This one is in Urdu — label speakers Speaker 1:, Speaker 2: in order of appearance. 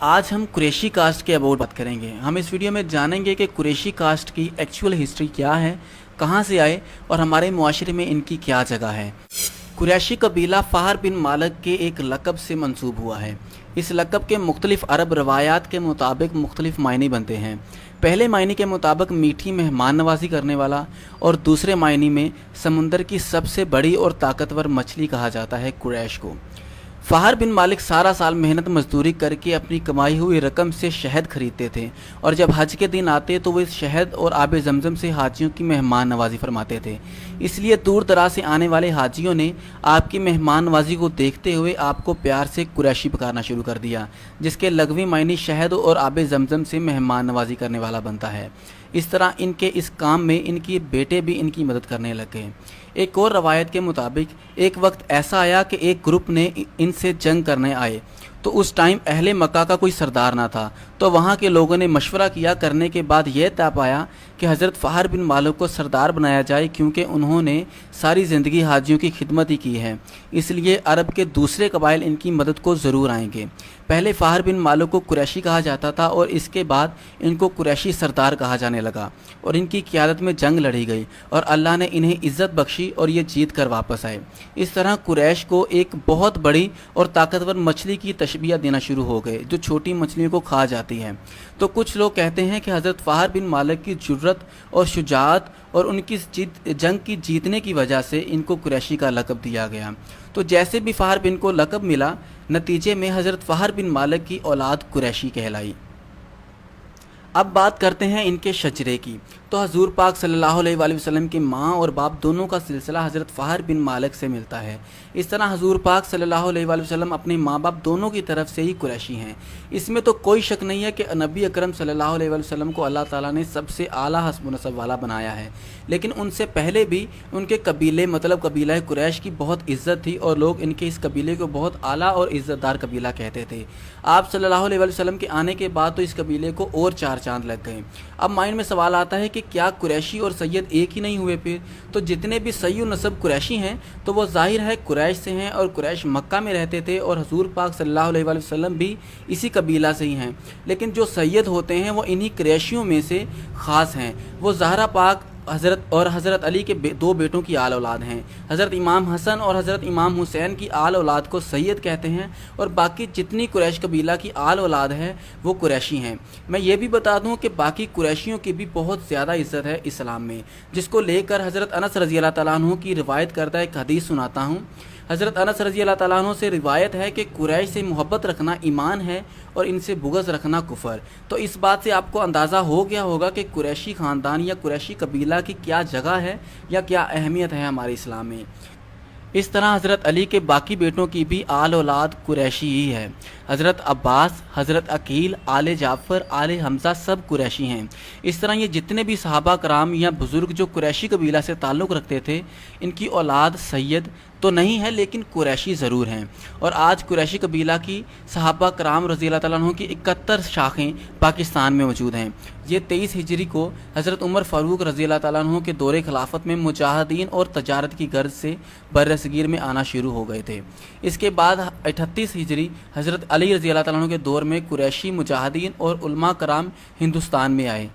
Speaker 1: آج ہم قریشی کاسٹ کے اباؤٹ بات کریں گے۔ ہم اس ویڈیو میں جانیں گے کہ قریشی کاسٹ کی ایکچول ہسٹری کیا ہے، کہاں سے آئے اور ہمارے معاشرے میں ان کی کیا جگہ ہے۔ قریشی قبیلہ فہر بن مالک کے ایک لقب سے منسوب ہوا ہے۔ اس لقب کے مختلف عرب روایات کے مطابق مختلف معنی بنتے ہیں۔ پہلے معنی کے مطابق میٹھی مہمان نوازی کرنے والا، اور دوسرے معنی میں سمندر کی سب سے بڑی اور طاقتور مچھلی کہا جاتا ہے قریش کو۔ فہر بن مالک سارا سال محنت مزدوری کر کے اپنی کمائی ہوئی رقم سے شہد خریدتے تھے، اور جب حج کے دن آتے تو وہ اس شہد اور آب زمزم سے حاجیوں کی مہمان نوازی فرماتے تھے۔ اس لیے دور دراز سے آنے والے حاجیوں نے آپ کی مہمان نوازی کو دیکھتے ہوئے آپ کو پیار سے قریشی پکارنا شروع کر دیا، جس کے لغوی معنی شہد اور آب زمزم سے مہمان نوازی کرنے والا بنتا ہے۔ اس طرح ان کے اس کام میں ان کے بیٹے بھی ان کی مدد کرنے لگے۔ ایک اور روایت کے مطابق ایک وقت ایسا آیا کہ ایک گروپ نے ان سے جنگ کرنے آئے، تو اس ٹائم اہل مکہ کا کوئی سردار نہ تھا، تو وہاں کے لوگوں نے مشورہ کیا، کرنے کے بعد یہ طے پایا کہ حضرت فہر بن مالک کو سردار بنایا جائے، کیونکہ انہوں نے ساری زندگی حاجیوں کی خدمت ہی کی ہے، اس لیے عرب کے دوسرے قبائل ان کی مدد کو ضرور آئیں گے۔ پہلے فہر بن مالک کو قریشی کہا جاتا تھا، اور اس کے بعد ان کو قریشی سردار کہا جانے لگا، اور ان کی قیادت میں جنگ لڑی گئی، اور اللہ نے انہیں عزت بخشی اور یہ جیت کر واپس آئے۔ اس طرح قریش کو ایک بہت بڑی اور طاقتور مچھلی کی تشبیہ دینا شروع ہو گئے، جو چھوٹی مچھلیوں کو کھا جاتی ہے۔ تو کچھ لوگ کہتے ہیں کہ حضرت فہر بن مالک کی جرأت اور شجاعت اور ان کی جنگ کی جیتنے کی وجہ سے ان کو قریشی کا لقب دیا گیا۔ تو جیسے بھی فہر بن کو لقب ملا، نتیجے میں حضرت فہر بن مالک کی اولاد قریشی کہلائی۔ اب بات کرتے ہیں ان کے شجرے کی۔ تو حضور پاک صلی اللہ علیہ وآلہ وسلم کی ماں اور باپ دونوں کا سلسلہ حضرت فہر بن مالک سے ملتا ہے۔ اس طرح حضور پاک صلی اللہ علیہ وآلہ وسلم اپنے ماں باپ دونوں کی طرف سے ہی قریشی ہیں۔ اس میں تو کوئی شک نہیں ہے کہ نبی اکرم صلی اللہ علیہ وآلہ وسلم کو اللہ تعالیٰ نے سب سے اعلیٰ حسب و نسب والا بنایا ہے، لیکن ان سے پہلے بھی ان کے قبیلے مطلب قبیلہ قریش کی بہت عزت تھی، اور لوگ ان کے اس قبیلے کو بہت اعلیٰ اور عزت دار قبیلہ کہتے تھے۔ آپ صلی اللہ علیہ وآلہ وسلم کے آنے کے بعد تو اس قبیلے کو اور چار چاند لگ گئے۔ اب مائنڈ میں سوال آتا ہے کہ کیا قریشی اور سید ایک ہی نہیں ہوئے؟ پھر تو جتنے بھی صحیح نسب قریشی ہیں تو وہ ظاہر ہے قریش سے ہیں، اور قریش مکہ میں رہتے تھے، اور حضور پاک صلی اللہ علیہ وآلہ وسلم بھی اسی قبیلہ سے ہی ہیں۔ لیکن جو سید ہوتے ہیں وہ انہی قریشیوں میں سے خاص ہیں۔ وہ زہرا پاک حضرت علی کے دو بیٹوں کی آل اولاد ہیں۔ حضرت امام حسن اور حضرت امام حسین کی آل اولاد کو سید کہتے ہیں، اور باقی جتنی قریش قبیلہ کی آل اولاد ہے وہ قریشی ہیں۔ میں یہ بھی بتا دوں کہ باقی قریشیوں کی بھی بہت زیادہ عزت ہے اسلام میں، جس کو لے کر حضرت انس رضی اللہ تعالیٰ عنہ کی روایت کردہ ایک حدیث سناتا ہوں۔ حضرت انس رضی اللہ تعالیٰ عنہ سے روایت ہے کہ قریش سے محبت رکھنا ایمان ہے، اور ان سے بغض رکھنا کفر۔ تو اس بات سے آپ کو اندازہ ہو گیا ہوگا کہ قریشی خاندان یا قریشی قبیلہ کی کیا جگہ ہے یا کیا اہمیت ہے ہمارے اسلام میں۔ اس طرح حضرت علی کے باقی بیٹوں کی بھی آل اولاد قریشی ہی ہے۔ حضرت عباس، حضرت عقیل، آل جعفر، آل حمزہ سب قریشی ہیں۔ اس طرح یہ جتنے بھی صحابہ کرام یا بزرگ جو قریشی قبیلہ سے تعلق رکھتے تھے، ان کی اولاد سید تو نہیں ہے، لیکن قریشی ضرور ہیں۔ اور آج قریشی قبیلہ کی صحابہ کرام رضی اللہ تعالیٰ عنہ کی 71 شاخیں پاکستان میں موجود ہیں۔ یہ 23 ہجری کو حضرت عمر فاروق رضی اللہ تعالیٰ عنہ کے دور خلافت میں مجاہدین اور تجارت کی غرض سے بر صغیر میں آنا شروع ہو گئے تھے۔ اس کے بعد 38 ہجری حضرت علی رضی اللہ تعالیٰ عنہ کے دور میں قریشی مجاہدین اور علماء کرام ہندوستان میں آئے۔